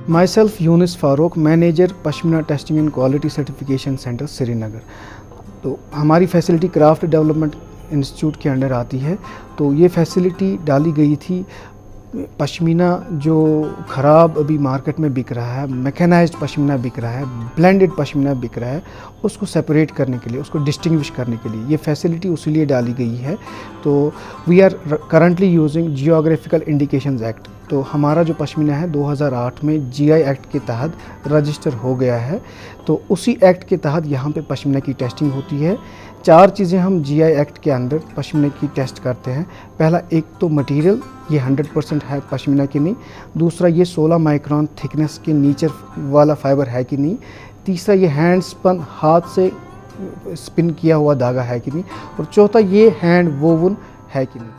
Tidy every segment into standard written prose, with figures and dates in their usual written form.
My self Yunis Farooq, manager pashmina testing and quality certification centre Srinagar. तो हमारी facility craft development institute के under आती है। तो ये फैसिलिटी डाली गई थी पश्मीना जो ख़राब अभी मार्केट में बिक रहा है, मैकेनाइज्ड पश्मीना बिक रहा है, ब्लेंडेड पश्मीना बिक रहा है, उसको सेपरेट करने के लिए, उसको डिस्टिंग्विश करने के लिए ये फैसिलिटी उसीलिए डाली गई है। तो we are currently using geographical indications act. तो हमारा जो पश्मीना है 2008 में जीआई एक्ट के तहत रजिस्टर हो गया है। तो उसी एक्ट के तहत यहाँ पे पश्मीना की टेस्टिंग होती है। 4 चीज़ें हम जीआई एक्ट के अंदर पश्मीना की टेस्ट करते हैं। पहला, एक तो मटेरियल, ये 100% है पश्मीना की नहीं। दूसरा, ये 16 माइक्रोन थिकनेस के नीचे वाला फाइबर है कि नहीं। तीसरा, ये हैंड स्पन, हाथ से स्पिन किया हुआ धागा है कि नहीं। और चौथा, ये हैंड वोवन है कि नहीं।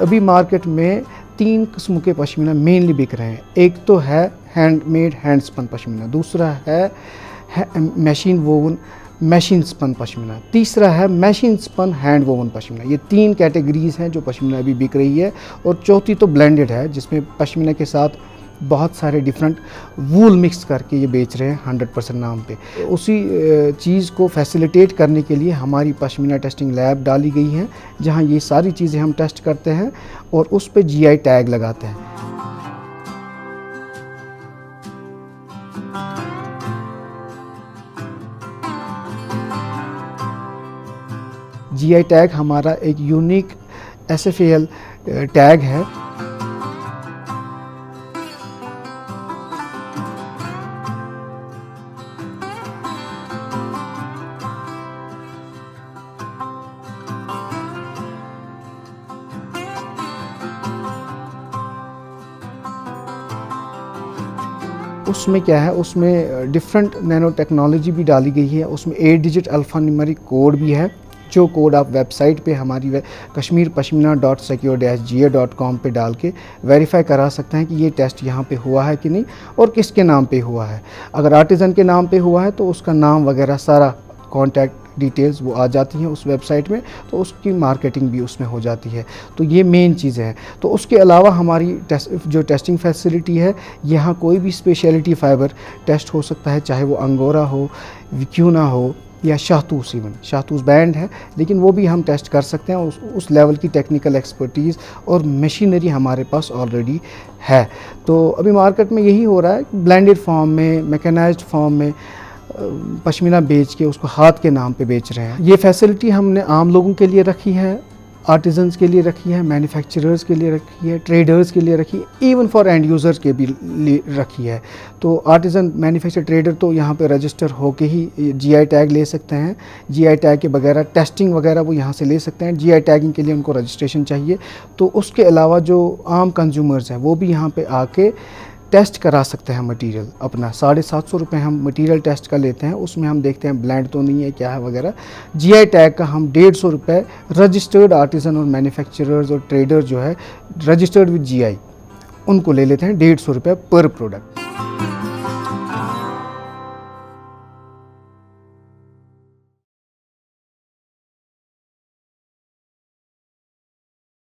अभी मार्केट में 3 किस्म के पश्मीना मेनली बिक रहे हैं। एक तो है हैंडमेड हैंड स्पन पश्मीना, दूसरा है machine woven machine spun pashmina, तीसरा है machine spun hand woven pashmina. ये 3 कैटेगरीज़ हैं जो पश्मीना अभी बिक रही है। और चौथी तो ब्लेंडेड है, जिसमें पश्मीना के साथ बहुत सारे डिफरेंट वूल मिक्स करके ये बेच रहे हैं 100% नाम पे। उसी चीज़ को फैसिलिटेट करने के लिए हमारी पश्मीना टेस्टिंग लैब डाली गई है, जहां ये सारी चीज़ें हम टेस्ट करते हैं और उस पे जीआई टैग लगाते हैं। जीआई टैग हमारा एक यूनिक एसएफएल टैग है। उसमें क्या है, उसमें डिफरेंट नैनो टेक्नोलॉजी भी डाली गई है। उसमें 8 डिजिट अल्फ़ा न्यूमेरिक कोड भी है, जो कोड आप वेबसाइट पे हमारी kashmirpashmina.secure-ga.com पे डाल के वेरीफाई करा सकते हैं कि ये टेस्ट यहाँ पे हुआ है कि नहीं और किसके नाम पे हुआ है। अगर आर्टिज़न के नाम पे हुआ है तो उसका नाम वगैरह सारा कॉन्टैक्ट डिटेल्स वो आ जाती हैं उस वेबसाइट में, तो उसकी मार्केटिंग भी उसमें हो जाती है। तो ये मेन चीज़ें हैं। तो उसके अलावा हमारी जो टेस्टिंग फैसिलिटी है, यहाँ कोई भी स्पेशलिटी फ़ाइबर टेस्ट हो सकता है, चाहे वो अंगोरा हो, विक्यूना हो या शाहतूस। इवन शाहतूस बैंड है, लेकिन वो भी हम टेस्ट कर सकते हैं। उस लेवल की टेक्निकल एक्सपर्टीज़ और मशीनरी हमारे पास ऑलरेडी है। तो अभी मार्केट में यही हो रहा है, ब्लेंडेड फॉर्म में, मैकेनाइज्ड फॉर्म में पश्मीना बेच के उसको हाथ के नाम पे बेच रहे हैं। ये फैसिलिटी हमने आम लोगों के लिए रखी है, आर्टिजन्स के लिए रखी है, मैन्युफैक्चरर्स के लिए रखी है, ट्रेडर्स के लिए रखी है, इवन फॉर एंड यूज़र्स के भी लिए रखी है। तो आर्टिजन, मैन्युफैक्चर, ट्रेडर तो यहाँ पे रजिस्टर होके ही जीआई टैग ले सकते हैं। जीआई टैग के बगैर टेस्टिंग वगैरह वो यहाँ से ले सकते हैं। जीआई टैगिंग के लिए उनको रजिस्ट्रेशन चाहिए। तो उसके अलावा जो आम कंज्यूमर्स हैं वो भी यहाँ पे आके टेस्ट करा सकते हैं मटेरियल अपना। 750 रुपये हम मटेरियल टेस्ट का लेते हैं। उसमें हम देखते हैं ब्लेंड तो नहीं है, क्या है वगैरह। जीआई टैग का हम 150 रुपये रजिस्टर्ड आर्टिसन और मैन्युफैक्चरर्स और ट्रेडर जो है रजिस्टर्ड विद जीआई, उनको ले लेते हैं 150 रुपये पर प्रोडक्ट।